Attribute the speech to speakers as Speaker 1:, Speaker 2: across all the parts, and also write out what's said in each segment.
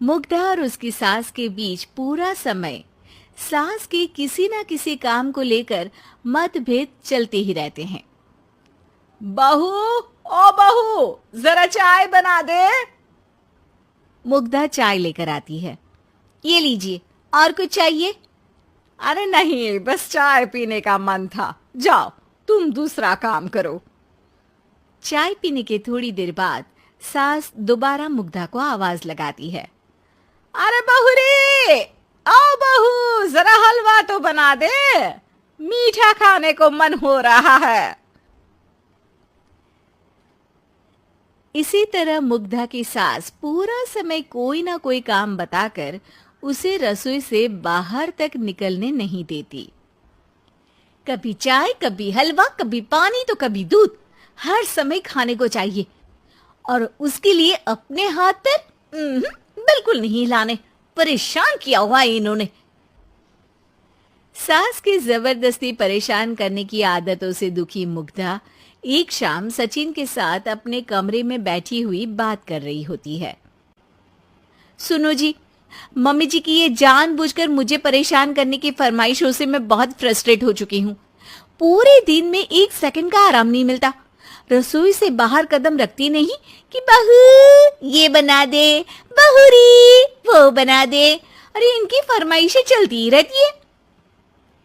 Speaker 1: मुग्धा और उसकी सास के बीच पूरा समय सास के किसी न किसी काम को लेकर मतभेद चलते ही रहते हैं।
Speaker 2: बहू, ओ बहू, जरा चाय बना दे।
Speaker 1: मुग्धा चाय लेकर आती है। ये लीजिए, और कुछ चाहिए?
Speaker 2: अरे नहीं, बस चाय पीने का मन था। जाओ, तुम दूसरा काम करो।
Speaker 1: चाय पीने के थोड़ी देर बाद सास दोबारा मुग्धा को आवाज लगाती है।
Speaker 2: अरे बहू रे, आओ बहू, जरा हलवा तो बना दे, मीठा खाने को मन हो रहा है।
Speaker 1: इसी तरह मुग्धा की सास पूरा समय कोई ना कोई काम बताकर उसे रसोई से बाहर तक निकलने नहीं देती। कभी चाय, कभी हलवा, कभी पानी तो कभी दूध, हर समय खाने को चाहिए और उसके लिए अपने हाथ पर बिल्कुल नहीं हिलाने। परेशान किया हुआ है इन्होंने। सास के जबरदस्ती परेशान करने की आदतों से दुखी मुग्धा एक शाम सचिन के साथ अपने कमरे में बैठी हुई बात कर रही होती है। सुनो जी, मम्मी जी की ये जानबूझकर मुझे परेशान करने की फरमाइशों से मैं बहुत फ्रस्ट्रेट हो चुकी हूँ। पूरे दिन में एक सेकंड का आराम नहीं मिलता। रसोई से बाहर कदम रखती नहीं कि बहू ये बना दे, बहुरी वो बना दे। अरे इनकी फरमाइशें चलती ही रहती है।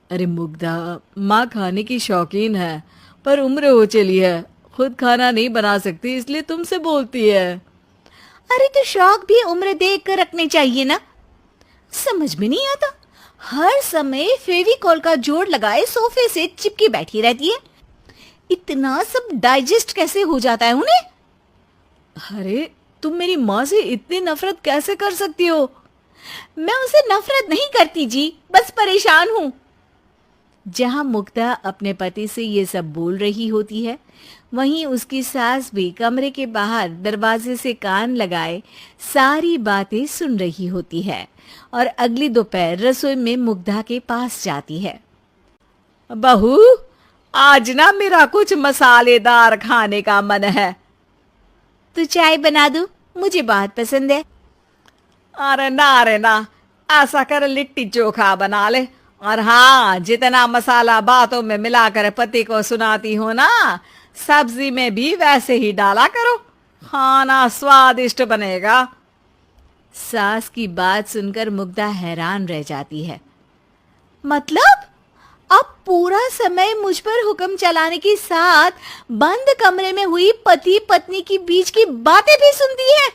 Speaker 2: अरे मुग्धा, माँ खाने की शौकीन है, पर उम्र हो चली है, खुद खाना नहीं बना सकती, इसलिए तुमसे बोलती है।
Speaker 1: अरे तो शौक भी उम्र देख कर रखने चाहिए ना। समझ में नहीं आता, हर समय फेविकॉल का जोड़ लगाए सोफे से चिपकी बैठी रहती है। इतना सब डाइजेस्ट कैसे हो जाता है उन्हें?
Speaker 2: अरे तुम मेरी माँ से इतनी नफरत कैसे कर सकती हो?
Speaker 1: मैं उसे नफरत नहीं करती जी, बस परेशान हूँ। जहां मुग्धा अपने पति से ये सब बोल रही होती है, वहीं उसकी सास भी कमरे के बाहर दरवाजे से कान लगाए सारी बातें सुन रही होती है और अगली दोपहर रसोई में मुग्धा के पास जाती है।
Speaker 2: बहू, आज ना मेरा कुछ मसालेदार खाने का मन है।
Speaker 1: तो चाय बना दूं? मुझे बहुत पसंद है।
Speaker 2: अरे ना, ऐसा कर लिट्टी चोखा बना ले। और हाँ, जितना मसाला बातों में मिलाकर पति को सुनाती हो ना, सब्जी में भी वैसे ही डाला करो, खाना स्वादिष्ट बनेगा।
Speaker 1: सास की बात सुनकर मुग्धा हैरान रह जाती है। मतलब अब पूरा समय मुझ पर हुक्म चलाने के साथ बंद कमरे में हुई पति पत्नी की बीच की बातें भी सुनती है?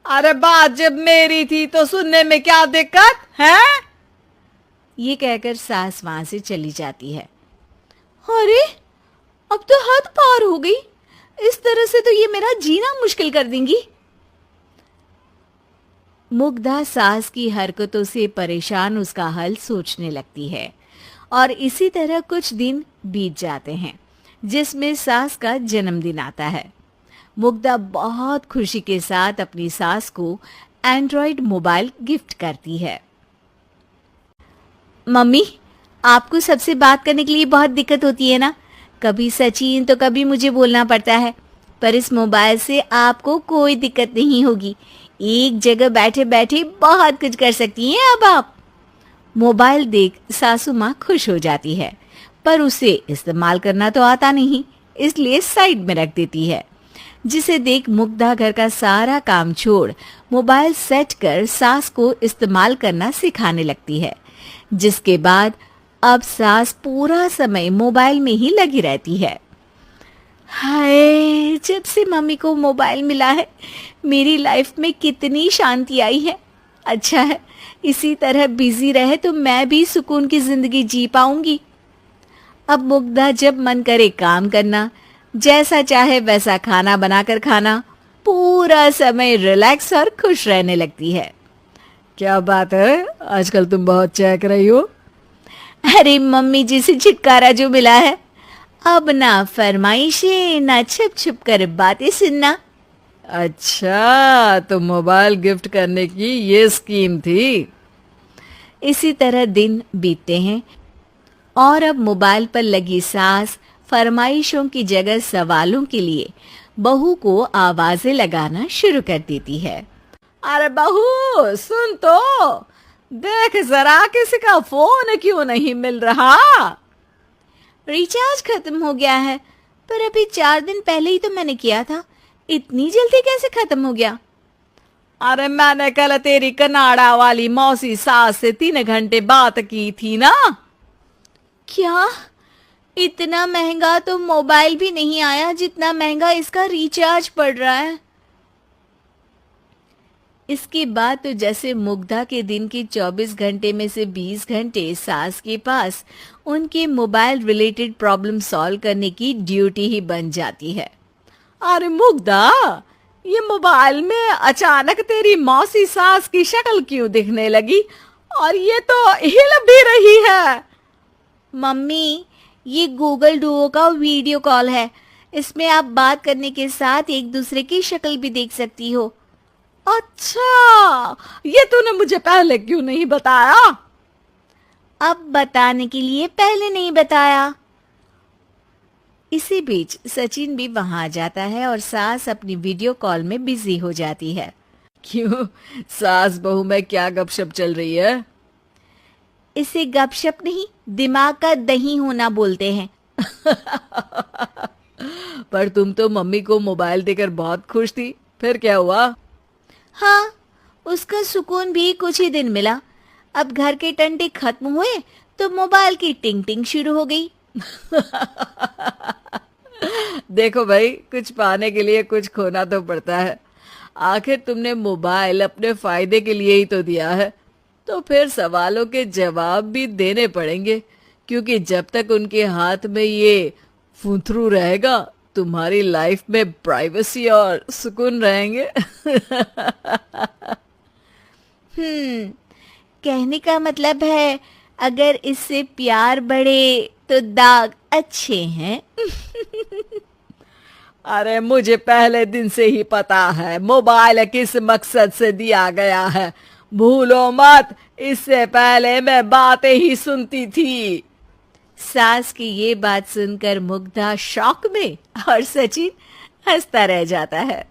Speaker 2: अरे बात जब मेरी थी तो सुनने में क्या दिक्कत है?
Speaker 1: ये कहकर सास वहां से चली जाती है। अरे अब तो हद पार हो गई, इस तरह से तो ये मेरा जीना मुश्किल कर देंगी। मुग्धा सास की हरकतों से परेशान उसका हल सोचने लगती है और इसी तरह कुछ दिन बीत जाते हैं, जिसमें सास का जन्मदिन आता है। मुग्धा बहुत खुशी के साथ अपनी सास को एंड्रॉयड मोबाइल गिफ्ट करती है। मम्मी, आपको सबसे बात करने के लिए बहुत दिक्कत होती है ना, कभी सचिन तो कभी मुझे बोलना पड़ता है, पर इस मोबाइल से आपको कोई दिक्कत नहीं होगी। एक जगह बैठे बैठे बहुत कुछ कर सकती हैं अब आप। मोबाइल देख सासू माँ खुश हो जाती है, पर उसे इस्तेमाल करना तो आता नहीं, इसलिए साइड में रख देती है। जिसे देख मुग्धा घर का सारा काम छोड़ मोबाइल सेट कर सास को इस्तेमाल करना सिखाने लगती है, जिसके बाद अब सास पूरा समय मोबाइल में ही लगी रहती है। हाय, जब से मम्मी को मोबाइल मिला है मेरी लाइफ में कितनी शांति आई है। अच्छा है, इसी तरह बिजी रहे तो मैं भी सुकून की जिंदगी जी पाऊंगी। अब मुग्धा जब मन करे काम करना, जैसा चाहे वैसा खाना बनाकर खाना, पूरा समय रिलैक्स और खुश रहने लगती है।
Speaker 2: क्या बात है, आजकल तुम बहुत चहक रही हो।
Speaker 1: अरे मम्मी जी से छुटकारा जो मिला है, अब ना फरमाइशें ना छुप छुप कर बातें सुनना।
Speaker 2: अच्छा, तो मोबाइल गिफ्ट करने की ये स्कीम थी।
Speaker 1: इसी तरह दिन बीतते हैं और अब मोबाइल पर लगी सास फरमाइशों की जगह सवालों के लिए बहू को आवाजें लगाना शुरू कर देती है।
Speaker 2: अरे बहू सुन तो, देख जरा किसी का फोन क्यों नहीं मिल रहा।
Speaker 1: रिचार्ज खत्म हो गया है, पर अभी 4 दिन पहले ही तो मैंने किया था, इतनी जल्दी कैसे खत्म हो गया?
Speaker 2: अरे मैंने कल तेरी कनाडा वाली मौसी सास से 3 घंटे बात की थी ना।
Speaker 1: क्या? इतना महंगा तो मोबाइल भी नहीं आया जितना महंगा इसका रिचार्ज पड़ रहा है। इसके बाद तो जैसे मुग्धा के दिन के 24 घंटे में से 20 घंटे सास के पास उनके मोबाइल रिलेटेड प्रॉब्लम सॉल्व करने की ड्यूटी ही बन जाती है।
Speaker 2: अरे मुग्धा, ये मोबाइल में अचानक तेरी मौसी सास की शक्ल क्यों दिखने लगी, और ये तो हिल भी रही है।
Speaker 1: मम्मी, ये गूगल डुओ का वीडियो कॉल है, इसमें आप बात करने के साथ एक दूसरे की शक्ल भी देख सकती हो।
Speaker 2: अच्छा, ये तूने मुझे पहले क्यों नहीं बताया?
Speaker 1: अब बताने के लिए पहले नहीं बताया। इसी बीच सचिन भी वहां आ जाता है और सास अपनी वीडियो कॉल में बिजी हो जाती है।
Speaker 2: क्यों, सास बहू में क्या गपशप चल रही है?
Speaker 1: इसे गपशप नहीं, दिमाग का दही होना बोलते हैं।
Speaker 2: पर तुम तो मम्मी को मोबाइल देकर बहुत खुश थी, फिर क्या हुआ?
Speaker 1: हाँ, उसका सुकून भी कुछ ही दिन मिला। अब घर के टंटे खत्म हुए तो मोबाइल की टिंग टिंग शुरू हो गई।
Speaker 2: देखो भाई, कुछ पाने के लिए कुछ खोना तो पड़ता है। आखिर तुमने मोबाइल अपने फायदे के लिए ही तो दिया है, तो फिर सवालों के जवाब भी देने पड़ेंगे, क्योंकि जब तक उनके हाथ में ये फुंथरू रहेगा तुम्हारी लाइफ में प्राइवेसी और सुकून रहेंगे।
Speaker 1: कहने का मतलब है अगर इससे प्यार बढ़े तो दाग अच्छे हैं।
Speaker 2: अरे मुझे पहले दिन से ही पता है मोबाइल किस मकसद से दिया गया है, भूलो मत। इससे पहले मैं बातें ही सुनती थी।
Speaker 1: सास की ये बात सुनकर मुग्धा शॉक में और सचिन हंसता रह जाता है।